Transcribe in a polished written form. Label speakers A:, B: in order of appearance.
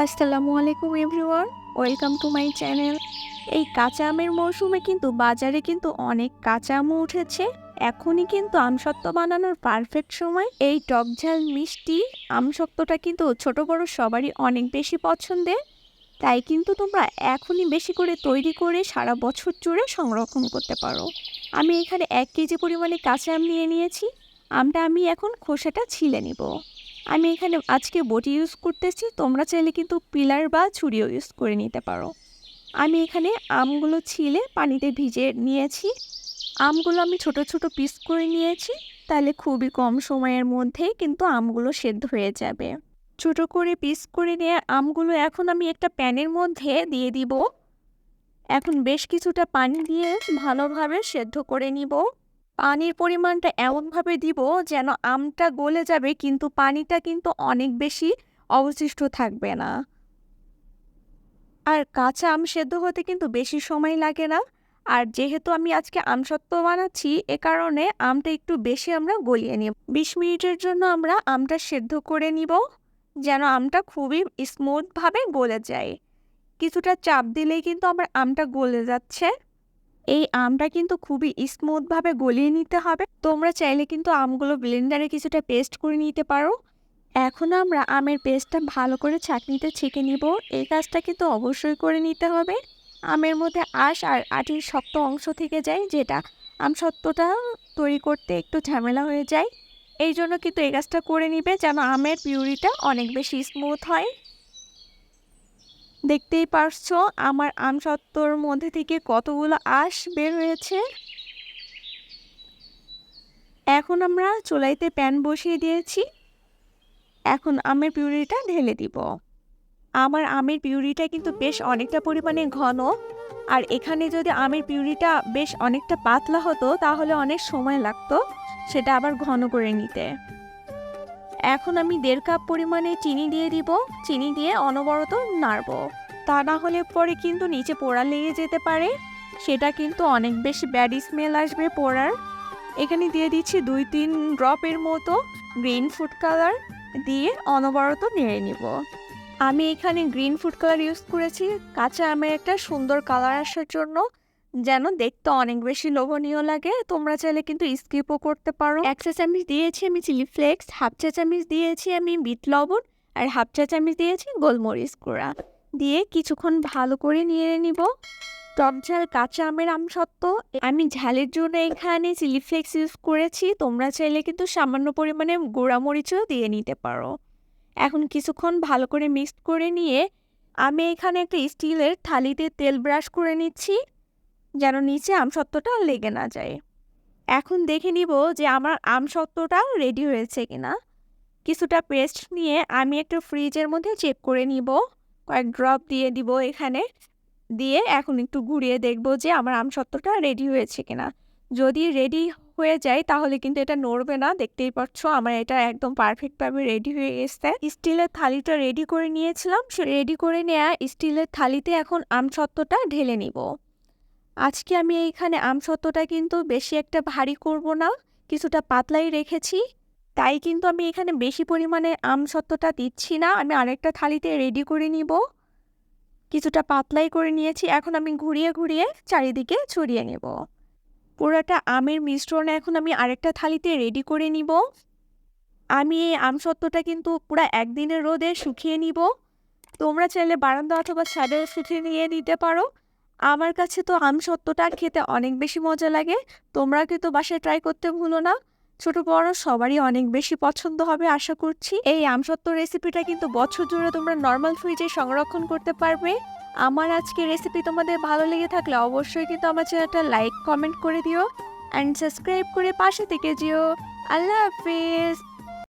A: আসসালামু আলাইকুম everyone, welcome to my channel. এই কাঁচা আমের মৌসুমে কিন্তু বাজারে কিন্তু অনেক কাঁচা আমও উঠেছে। এখনই কিন্তু আমসত্ত্ব বানানোর পারফেক্ট সময়। এই টক ঝাল মিষ্টি আমসত্ত্বটা কিন্তু ছোট বড় সবারই অনেক বেশি পছন্দের। তাই কিন্তু তোমরা এখনই বেশি করে তৈরি করে সারা বছর জুড়ে সংরক্ষণ করতে পারো। আমি এখানে 1 কেজি পরিমাণে কাঁচা আম নিয়ে নিয়েছি। আমটা আমি এখন খোসাটা ছিলে নিব। আমি এখানে আজকে বটি ইউজ করতেছি, তোমরা চাইলে কিন্তু পিলার বা ছুরিও ইউজ করে নিতে পারো। আমি এখানে আমগুলো ছিলে পানিতে ভিজে নিয়েছি। আমগুলো আমি ছোট ছোট পিস করে নিয়েছি, তাহলে খুবই কম সময়ের মধ্যেই কিন্তু আমগুলো সেদ্ধ হয়ে যাবে। ছোট করে পিস করে নিয়ে আমগুলো এখন আমি একটা প্যানের মধ্যে দিয়ে দিব। এখন বেশ কিছুটা পানি দিয়ে ভালোভাবে সেদ্ধ করে নিব। পানির পরিমাণটা এমনভাবে দিব যেন আমটা গলে যাবে, কিন্তু পানিটা কিন্তু অনেক বেশি অবশিষ্ট থাকবে না। আর কাঁচা আম সেদ্ধ হতে কিন্তু বেশি সময় লাগে না। আর যেহেতু আমি আজকে আমসত্ত্ব বানাচ্ছি, এ কারণে আমটা একটু বেশি আমরা গলিয়ে নিব। 20 মিনিটের জন্য আমরা আমটা সেদ্ধ করে নিব, যেন আমটা খুবই স্মুথভাবে গলে যায়। কিছুটা চাপ দিলেই কিন্তু আমার আমটা গলে যাচ্ছে। এই আমটা কিন্তু খুবই স্মুথভাবে গলিয়ে নিতে হবে। তোমরা চাইলে কিন্তু আমগুলো ব্লেন্ডারে কিছুটা পেস্ট করে নিতে পারো। এখন আমরা আমের পেস্টটা ভালো করে ছাঁকনিতে ছেঁকে নিব। এই কাজটা কিন্তু অবশ্যই করে নিতে হবে। আমের মধ্যে আঁশ আর আটির শক্ত অংশ থেকে যায়, যেটা আমসত্ত্বটা তৈরি করতে একটু ঝামেলা হয়ে যায়। এই জন্য কিন্তু এই কাজটা করে নিবে যেন আমের পিউরিটা অনেক বেশি স্মুথ হয়। দেখতেই পারছো আমার আমসত্ত্বর মধ্যে থেকে কতগুলো আঁশ বের হয়েছে। এখন আমরা চুলাইতে প্যান বসিয়ে দিয়েছি। এখন আমের পিউরিটা ঢেলে দিব। আমার আমের পিউরিটা কিন্তু বেশ অনেকটা পরিমাণে ঘন। আর এখানে যদি আমের পিউরিটা বেশ অনেকটা পাতলা হতো তাহলে অনেক সময় লাগতো সেটা আবার ঘন করে নিতে। এখন আমি 1.5 কাপ পরিমাণে চিনি দিয়ে দিব। চিনি দিয়ে অনবরত নাড়ব, তা না হলে পরে কিন্তু নিচে পোড়া লেগে যেতে পারে। সেটা কিন্তু অনেক বেশি ব্যাড স্মেল আসবে পোড়ার। এখানে দিয়ে দিচ্ছি 2-3 ড্রপের মতো গ্রিন ফুড কালার, দিয়ে অনবরত নেড়ে নিব। আমি এখানে গ্রিন ফুড কালার ইউজ করেছি কাঁচা আমের একটা সুন্দর কালার আসার জন্য, যেন দেখতে অনেক বেশি লোভনীয় লাগে। তোমরা চাইলে কিন্তু স্কিপও করতে পারো। 1 চা চামচ দিয়েছি আমি চিলি ফ্লেক্স, 1/2 চা চামচ দিয়েছি আমি বিট লবণ, আর 1/2 চা চামচ দিয়েছি গোলমরিচ গুঁড়া। দিয়ে কিছুক্ষণ ভালো করে নেড়ে নিব। টক ঝাল কাঁচা আমের আমসত্ত্ব। আমি ঝালের জন্য এখানে চিলি ফ্লেক্স ইউজ করেছি, তোমরা চাইলে কিন্তু সামান্য পরিমাণে গুঁড়া মরিচও দিয়ে নিতে পারো। এখন কিছুক্ষণ ভালো করে মিক্স করে নিয়ে আমি এখানে একটা স্টিলের থালিতে তেল ব্রাশ করে নিচ্ছি, যেন নিচে আমসত্ত্বটা লেগে না যায়। এখন দেখে নিব যে আমার আমসত্ত্বটা রেডি হয়েছে কিনা। কিছুটা পেস্ট নিয়ে আমি একটা ফ্রিজের মধ্যে চেক করে নিব। কয়েক ড্রপ দিয়ে দিব এখানে, দিয়ে এখন একটু ঘুরিয়ে দেখব যে আমার আমসত্ত্বটা রেডি হয়েছে কিনা। যদি রেডি হয়ে যায় তাহলে কিন্তু এটা নড়বে না। দেখতেই পাচ্ছ আমার এটা একদম পারফেক্টভাবে রেডি হয়ে গেছে। স্টিলের থালিটা রেডি করে নিয়েছিলাম, সে রেডি করে নেওয়া স্টিলের থালিতে এখন আমসত্ত্বটা ঢেলে নিব। আজকে আমি এইখানে আমসত্ত্বটা কিন্তু বেশি একটা ভারী করব না, কিছুটা পাতলাই রেখেছি। তাই কিন্তু আমি এখানে বেশি পরিমাণে আমসত্ত্বটা দিচ্ছি না। আমি আরেকটা থালিতে রেডি করে নিব। কিছুটা পাতলাই করে নিয়েছি। এখন আমি ঘুরিয়ে ঘুরিয়ে চারিদিকে ছড়িয়ে নেব। পুরোটা আমের মিশ্রণ এখন আমি আরেকটা থালিতে রেডি করে নিব। আমি এই আমসত্ত্বটা কিন্তু পুরো একদিনের রোদে শুকিয়ে নিব। তোমরা চাইলে বারান্দা অথবা ছাদে শুকিয়ে নিয়ে নিতে পারো। আমার কাছে তো আমসত্ত্বটা খেতে অনেক বেশি মজা লাগে। তোমরা কিন্তু বাসায় ট্রাই করতে ভুলো না। ছোট বড় সবারই অনেক বেশি পছন্দ হবে আশা করছি। এই আমসত্ত্ব রেসিপিটা কিন্তু বছর জুড়ে তোমরা নর্মাল ফ্রিজে সংরক্ষণ করতে পারবে। আমার আজকের রেসিপি তোমাদের ভালো লেগে থাকলে অবশ্যই কিন্তু আমার চ্যানেলটা লাইক কমেন্ট করে দিও অ্যান্ড সাবস্ক্রাইব করে পাশে থেকে যেও। আল্লাহ হাফেজ।